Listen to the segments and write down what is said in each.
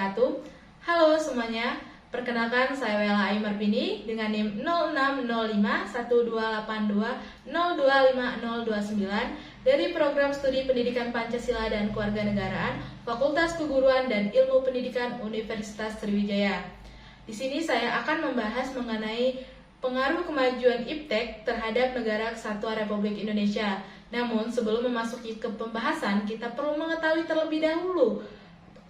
wabarakatuh. Halo semuanya, perkenalkan saya Wela Aimarbini dengan NIM 06051282025029 dari Program Studi Pendidikan Pancasila dan Kewarganegaraan Fakultas Keguruan dan Ilmu Pendidikan Universitas Sriwijaya. Di sini saya akan membahas mengenai pengaruh kemajuan IPTEK terhadap Negara Kesatuan Republik Indonesia. Namun, sebelum memasuki ke pembahasan, kita perlu mengetahui terlebih dahulu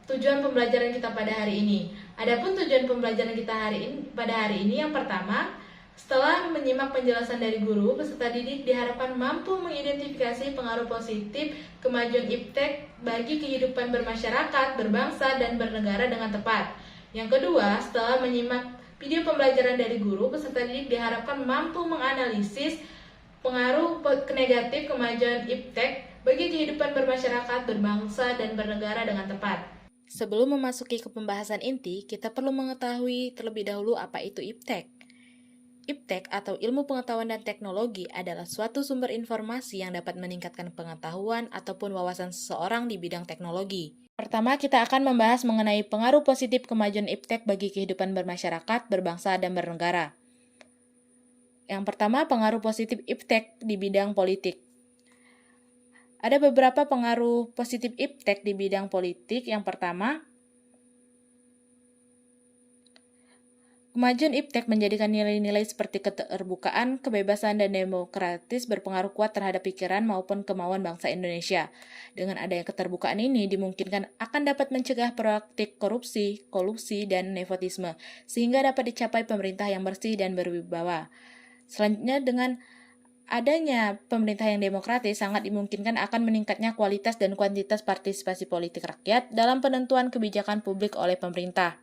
tujuan pembelajaran kita pada hari ini. Adapun tujuan pembelajaran kita pada hari ini yang pertama, setelah menyimak penjelasan dari guru, peserta didik diharapkan mampu mengidentifikasi pengaruh positif kemajuan IPTEK bagi kehidupan bermasyarakat, berbangsa, dan bernegara dengan tepat. Yang kedua, setelah menyimak video pembelajaran dari guru, peserta didik diharapkan mampu menganalisis pengaruh negatif kemajuan IPTEK bagi kehidupan bermasyarakat, berbangsa, dan bernegara dengan tepat. Sebelum memasuki ke pembahasan inti, kita perlu mengetahui terlebih dahulu apa itu IPTEK. IPTEK atau Ilmu Pengetahuan dan Teknologi adalah suatu sumber informasi yang dapat meningkatkan pengetahuan ataupun wawasan seseorang di bidang teknologi. Pertama, kita akan membahas mengenai pengaruh positif kemajuan IPTEK bagi kehidupan bermasyarakat, berbangsa, dan bernegara. Yang pertama, pengaruh positif IPTEK di bidang politik. Ada beberapa pengaruh positif IPTEK di bidang politik. Yang pertama, kemajuan IPTEK menjadikan nilai-nilai seperti keterbukaan, kebebasan, dan demokratis berpengaruh kuat terhadap pikiran maupun kemauan bangsa Indonesia. Dengan adanya keterbukaan ini dimungkinkan akan dapat mencegah praktik korupsi, kolusi, dan nepotisme, sehingga dapat dicapai pemerintah yang bersih dan berwibawa. Selanjutnya, dengan adanya pemerintah yang demokratis sangat dimungkinkan akan meningkatnya kualitas dan kuantitas partisipasi politik rakyat dalam penentuan kebijakan publik oleh pemerintah.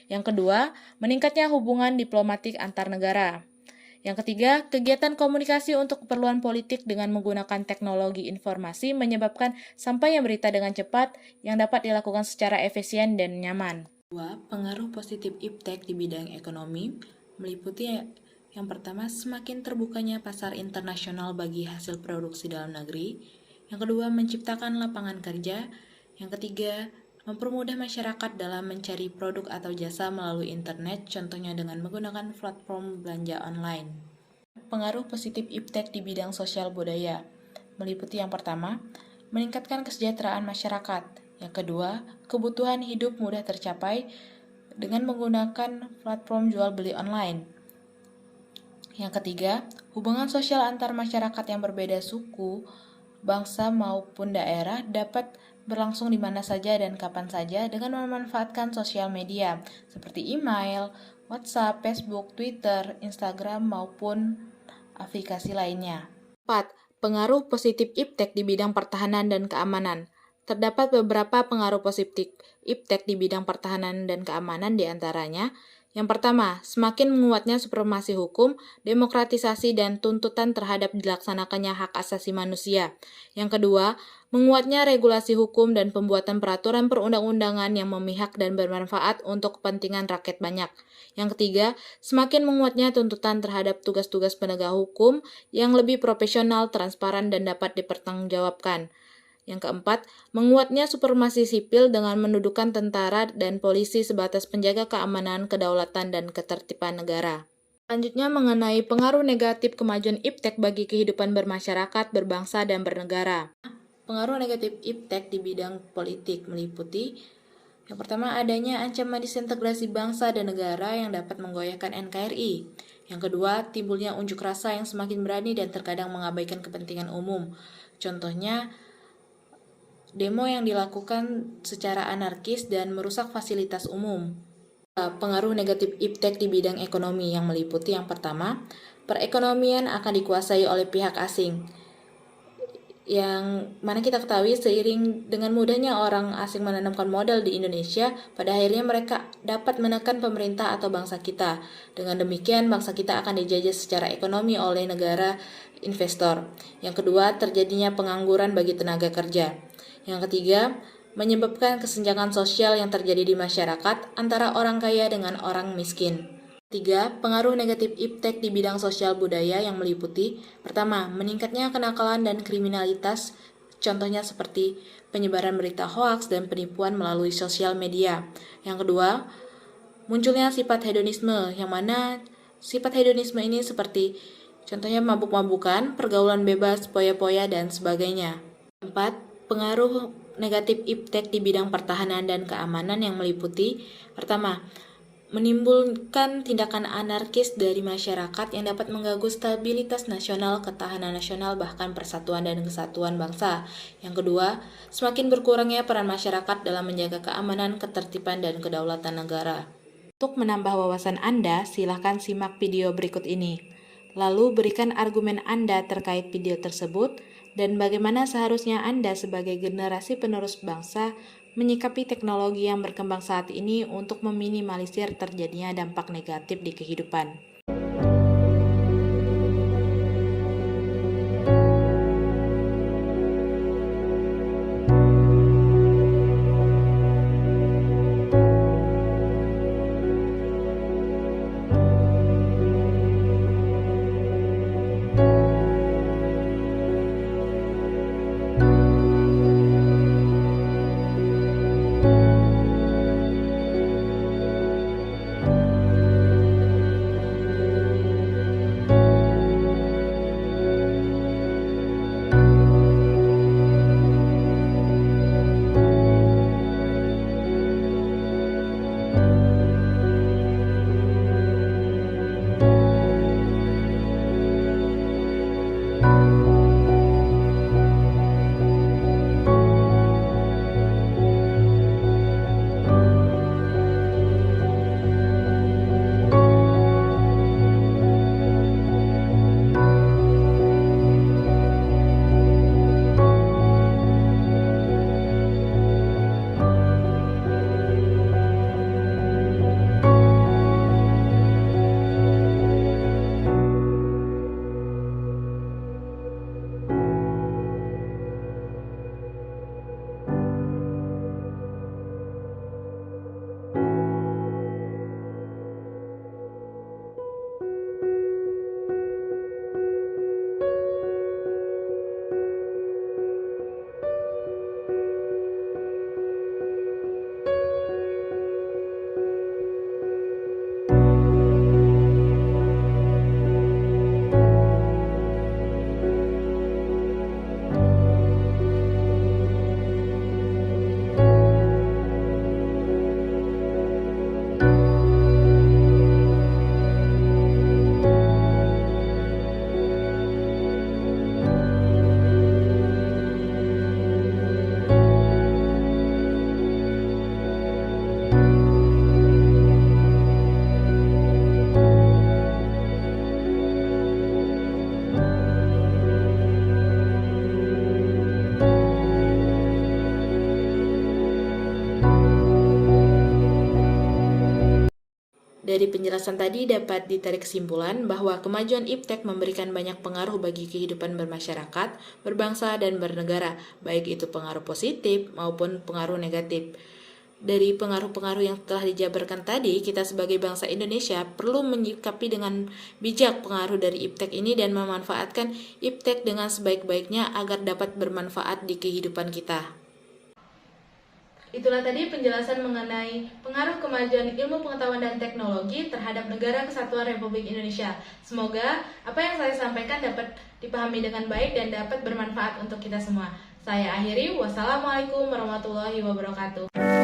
Yang kedua, meningkatnya hubungan diplomatik antar negara. Yang ketiga, kegiatan komunikasi untuk keperluan politik dengan menggunakan teknologi informasi menyebabkan sampainya berita dengan cepat yang dapat dilakukan secara efisien dan nyaman. Dua, pengaruh positif IPTEK di bidang ekonomi meliputi yang pertama, semakin terbukanya pasar internasional bagi hasil produksi dalam negeri. Yang kedua, menciptakan lapangan kerja. Yang ketiga, mempermudah masyarakat dalam mencari produk atau jasa melalui internet, contohnya dengan menggunakan platform belanja online. Pengaruh positif IPTEK di bidang sosial budaya meliputi yang pertama, meningkatkan kesejahteraan masyarakat. Yang kedua, kebutuhan hidup mudah tercapai dengan menggunakan platform jual beli online. Yang ketiga, hubungan sosial antar masyarakat yang berbeda suku, bangsa maupun daerah dapat berlangsung di mana saja dan kapan saja dengan memanfaatkan sosial media seperti email, WhatsApp, Facebook, Twitter, Instagram maupun aplikasi lainnya. 4. Pengaruh positif IPTEK di bidang pertahanan dan keamanan. Terdapat beberapa pengaruh positif IPTEK di bidang pertahanan dan keamanan di antaranya. Yang pertama, semakin menguatnya supremasi hukum, demokratisasi, dan tuntutan terhadap dilaksanakannya hak asasi manusia. Yang kedua, menguatnya regulasi hukum dan pembuatan peraturan perundang-undangan yang memihak dan bermanfaat untuk kepentingan rakyat banyak. Yang ketiga, semakin menguatnya tuntutan terhadap tugas-tugas penegak hukum yang lebih profesional, transparan, dan dapat dipertanggungjawabkan. Yang keempat, menguatnya supremasi sipil dengan mendudukan tentara dan polisi sebatas penjaga keamanan, kedaulatan, dan ketertiban negara. Selanjutnya mengenai pengaruh negatif kemajuan IPTEK bagi kehidupan bermasyarakat, berbangsa, dan bernegara. Pengaruh negatif IPTEK di bidang politik meliputi yang pertama, adanya ancaman disintegrasi bangsa dan negara yang dapat menggoyahkan NKRI. Yang kedua, timbulnya unjuk rasa yang semakin berani dan terkadang mengabaikan kepentingan umum. Contohnya, demo yang dilakukan secara anarkis dan merusak fasilitas umum. Pengaruh negatif IPTEK di bidang ekonomi yang meliputi yang pertama, perekonomian akan dikuasai oleh pihak asing. Yang mana kita ketahui seiring dengan mudahnya orang asing menanamkan modal di Indonesia, pada akhirnya mereka dapat menekan pemerintah atau bangsa kita. Dengan demikian, bangsa kita akan dijajah secara ekonomi oleh negara investor. Yang kedua, terjadinya pengangguran bagi tenaga kerja. Yang ketiga, menyebabkan kesenjangan sosial yang terjadi di masyarakat antara orang kaya dengan orang miskin. 3. Pengaruh negatif IPTEK di bidang sosial budaya yang meliputi pertama, meningkatnya kenakalan dan kriminalitas. Contohnya seperti penyebaran berita hoaks dan penipuan melalui sosial media. Yang kedua, munculnya sifat hedonisme, yang mana sifat hedonisme ini seperti contohnya mabuk-mabukan, pergaulan bebas, poya-poya, dan sebagainya. 4. Pengaruh negatif iptek di bidang pertahanan dan keamanan yang meliputi: pertama, menimbulkan tindakan anarkis dari masyarakat yang dapat mengganggu stabilitas nasional, ketahanan nasional, bahkan persatuan dan kesatuan bangsa. Yang kedua, semakin berkurangnya peran masyarakat dalam menjaga keamanan, ketertiban, dan kedaulatan negara. Untuk menambah wawasan Anda, silakan simak video berikut ini. Lalu berikan argumen Anda terkait video tersebut dan bagaimana seharusnya Anda sebagai generasi penerus bangsa menyikapi teknologi yang berkembang saat ini untuk meminimalisir terjadinya dampak negatif di kehidupan. Dari penjelasan tadi dapat ditarik kesimpulan bahwa kemajuan iptek memberikan banyak pengaruh bagi kehidupan bermasyarakat, berbangsa, dan bernegara, baik itu pengaruh positif maupun pengaruh negatif. Dari pengaruh-pengaruh yang telah dijabarkan tadi, kita sebagai bangsa Indonesia perlu menyikapi dengan bijak pengaruh dari iptek ini dan memanfaatkan iptek dengan sebaik-baiknya agar dapat bermanfaat di kehidupan kita. Itulah tadi penjelasan mengenai pengaruh kemajuan ilmu pengetahuan dan teknologi terhadap Negara Kesatuan Republik Indonesia. Semoga apa yang saya sampaikan dapat dipahami dengan baik dan dapat bermanfaat untuk kita semua. Saya akhiri, wassalamualaikum warahmatullahi wabarakatuh.